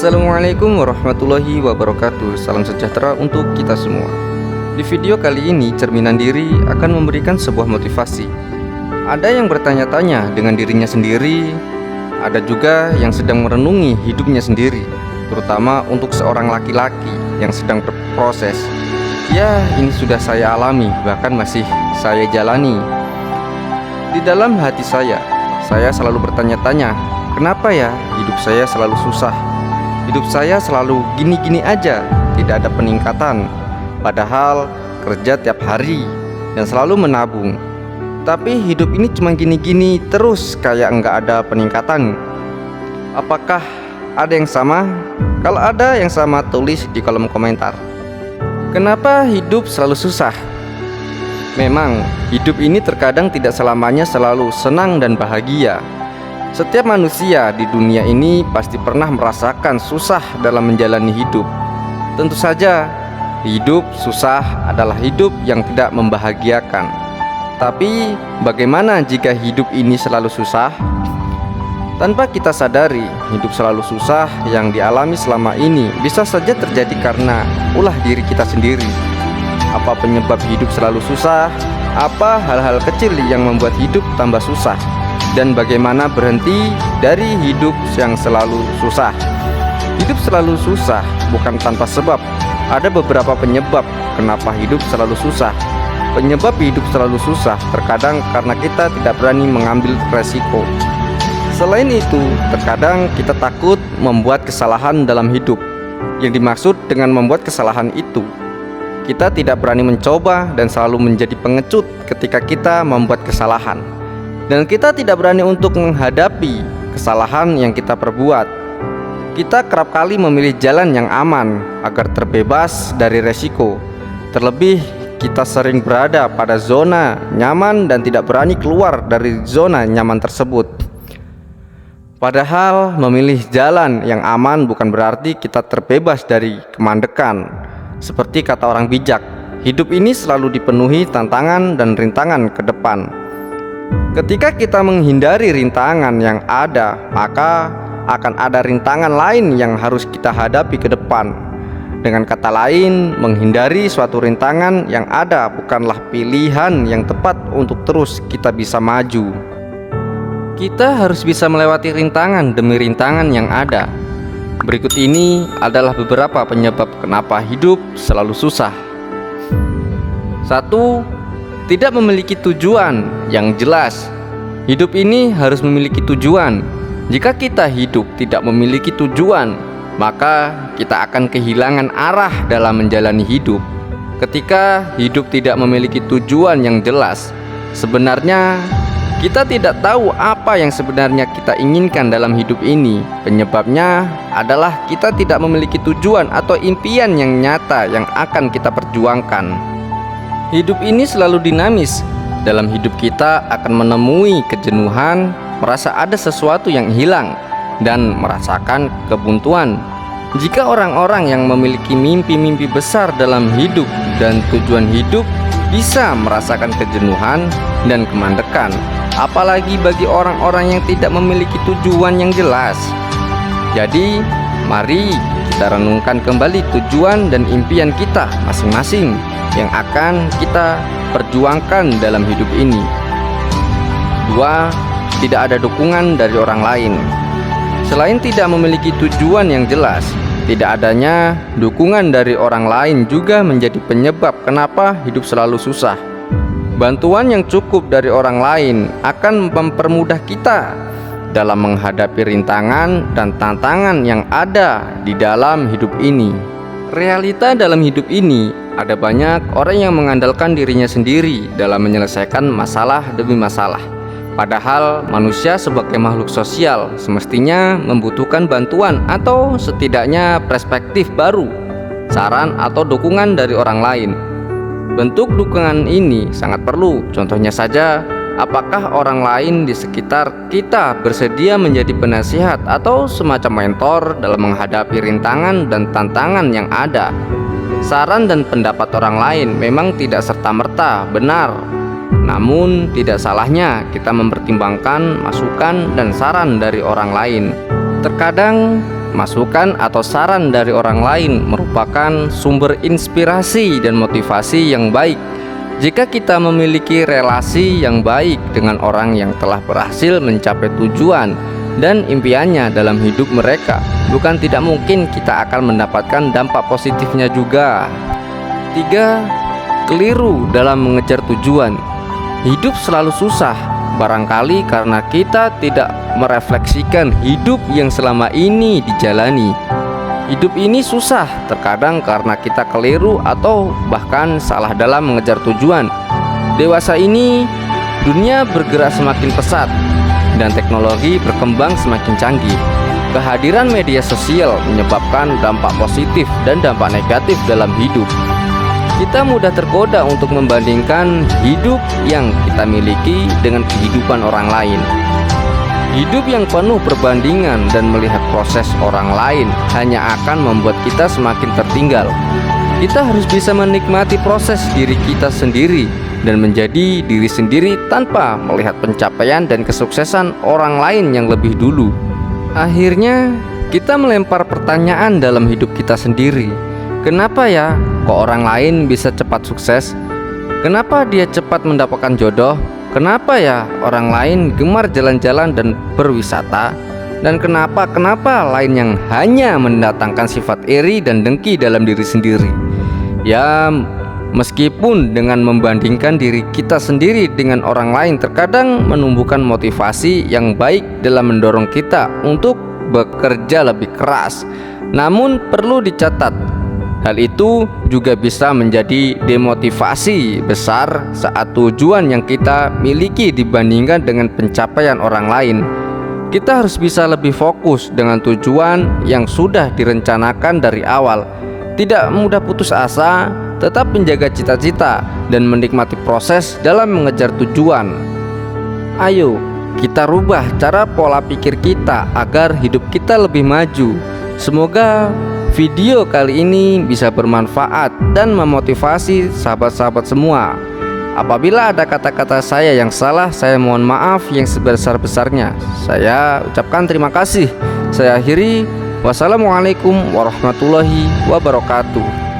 Assalamualaikum warahmatullahi wabarakatuh. Salam sejahtera untuk kita semua. Di video kali ini, Cerminan Diri akan memberikan sebuah motivasi. Ada yang bertanya-tanya dengan dirinya sendiri, ada juga yang sedang merenungi hidupnya sendiri, terutama untuk seorang laki-laki yang sedang berproses. Ya, ini sudah saya alami, bahkan masih saya jalani. Di dalam hati saya selalu bertanya-tanya, kenapa ya hidup saya selalu susah? Hidup saya selalu gini-gini aja, tidak ada peningkatan. Padahal kerja tiap hari dan selalu menabung. Tapi hidup ini cuma gini-gini terus, kayak nggak ada peningkatan. Apakah ada yang sama? Kalau ada yang sama, tulis di kolom komentar. Kenapa hidup selalu susah? Memang hidup ini terkadang tidak selamanya selalu senang dan bahagia. Setiap manusia di dunia ini pasti pernah merasakan susah dalam menjalani hidup. Tentu saja, hidup susah adalah hidup yang tidak membahagiakan. Tapi, bagaimana jika hidup ini selalu susah? Tanpa kita sadari, hidup selalu susah yang dialami selama ini bisa saja terjadi karena ulah diri kita sendiri. Apa penyebab hidup selalu susah? Apa hal-hal kecil yang membuat hidup tambah susah? Dan bagaimana berhenti dari hidup yang selalu susah? Hidup selalu susah bukan tanpa sebab. Ada beberapa penyebab kenapa hidup selalu susah. Penyebab hidup selalu susah terkadang karena kita tidak berani mengambil resiko. Selain itu, terkadang kita takut membuat kesalahan dalam hidup. Yang dimaksud dengan membuat kesalahan itu, kita tidak berani mencoba dan selalu menjadi pengecut ketika kita membuat kesalahan. Dan kita tidak berani untuk menghadapi kesalahan yang kita perbuat. Kita kerap kali memilih jalan yang aman agar terbebas dari resiko. Terlebih, kita sering berada pada zona nyaman dan tidak berani keluar dari zona nyaman tersebut. Padahal memilih jalan yang aman bukan berarti kita terbebas dari kemandekan. Seperti kata orang bijak, hidup ini selalu dipenuhi tantangan dan rintangan ke depan. Ketika kita menghindari rintangan yang ada, maka akan ada rintangan lain yang harus kita hadapi ke depan. Dengan kata lain, menghindari suatu rintangan yang ada bukanlah pilihan yang tepat untuk terus kita bisa maju. Kita harus bisa melewati rintangan demi rintangan yang ada. Berikut ini adalah beberapa penyebab kenapa hidup selalu susah. 1. Tidak memiliki tujuan yang jelas. Hidup ini harus memiliki tujuan. Jika kita hidup tidak memiliki tujuan, maka kita akan kehilangan arah dalam menjalani hidup. Ketika hidup tidak memiliki tujuan yang jelas, sebenarnya kita tidak tahu apa yang sebenarnya kita inginkan dalam hidup ini. Penyebabnya adalah kita tidak memiliki tujuan atau impian yang nyata yang akan kita perjuangkan. Hidup ini selalu dinamis. Dalam hidup kita akan menemui kejenuhan, merasa ada sesuatu yang hilang, dan merasakan kebuntuan. Jika orang-orang yang memiliki mimpi-mimpi besar dalam hidup dan tujuan hidup bisa merasakan kejenuhan dan kemandekan, apalagi bagi orang-orang yang tidak memiliki tujuan yang jelas. Jadi, mari kita renungkan kembali tujuan dan impian kita masing-masing yang akan kita perjuangkan dalam hidup ini. 2. Tidak ada dukungan dari orang lain. Selain tidak memiliki tujuan yang jelas, tidak adanya dukungan dari orang lain juga menjadi penyebab kenapa hidup selalu susah. Bantuan yang cukup dari orang lain akan mempermudah kita dalam menghadapi rintangan dan tantangan yang ada di dalam hidup ini. Realita dalam hidup ini, ada banyak orang yang mengandalkan dirinya sendiri dalam menyelesaikan masalah demi masalah. Padahal manusia sebagai makhluk sosial semestinya membutuhkan bantuan atau setidaknya perspektif baru, saran atau dukungan dari orang lain. Bentuk dukungan ini sangat perlu. Contohnya saja, apakah orang lain di sekitar kita bersedia menjadi penasihat atau semacam mentor dalam menghadapi rintangan dan tantangan yang ada? Saran dan pendapat orang lain memang tidak serta-merta benar. Namun tidak salahnya kita mempertimbangkan masukan dan saran dari orang lain. Terkadang masukan atau saran dari orang lain merupakan sumber inspirasi dan motivasi yang baik. Jika kita memiliki relasi yang baik dengan orang yang telah berhasil mencapai tujuan dan impiannya dalam hidup mereka, bukan tidak mungkin kita akan mendapatkan dampak positifnya juga. 3. Keliru dalam mengejar tujuan. Hidup selalu susah, barangkali karena kita tidak merefleksikan hidup yang selama ini dijalani. Hidup ini susah terkadang karena kita keliru atau bahkan salah dalam mengejar tujuan. Dewasa ini, dunia bergerak semakin pesat dan teknologi berkembang semakin canggih. Kehadiran media sosial menyebabkan dampak positif dan dampak negatif dalam hidup. Kita mudah tergoda untuk membandingkan hidup yang kita miliki dengan kehidupan orang lain. Hidup yang penuh perbandingan dan melihat proses orang lain hanya akan membuat kita semakin tertinggal. Kita harus bisa menikmati proses diri kita sendiri dan menjadi diri sendiri tanpa melihat pencapaian dan kesuksesan orang lain yang lebih dulu. Akhirnya, kita melempar pertanyaan dalam hidup kita sendiri. Kenapa ya kok orang lain bisa cepat sukses? Kenapa dia cepat mendapatkan jodoh? Kenapa ya orang lain gemar jalan-jalan dan berwisata? Dan kenapa lain yang hanya mendatangkan sifat iri dan dengki dalam diri sendiri? Ya, meskipun dengan membandingkan diri kita sendiri dengan orang lain terkadang menumbuhkan motivasi yang baik dalam mendorong kita untuk bekerja lebih keras. Namun perlu dicatat, hal itu juga bisa menjadi demotivasi besar saat tujuan yang kita miliki dibandingkan dengan pencapaian orang lain. Kita harus bisa lebih fokus dengan tujuan yang sudah direncanakan dari awal. Tidak mudah putus asa, tetap menjaga cita-cita dan menikmati proses dalam mengejar tujuan. Ayo, kita rubah cara pola pikir kita agar hidup kita lebih maju. Semoga video kali ini bisa bermanfaat dan memotivasi sahabat-sahabat semua. Apabila ada kata-kata saya yang salah, saya mohon maaf yang sebesar-besarnya. Saya ucapkan terima kasih. Saya akhiri. Wassalamualaikum warahmatullahi wabarakatuh.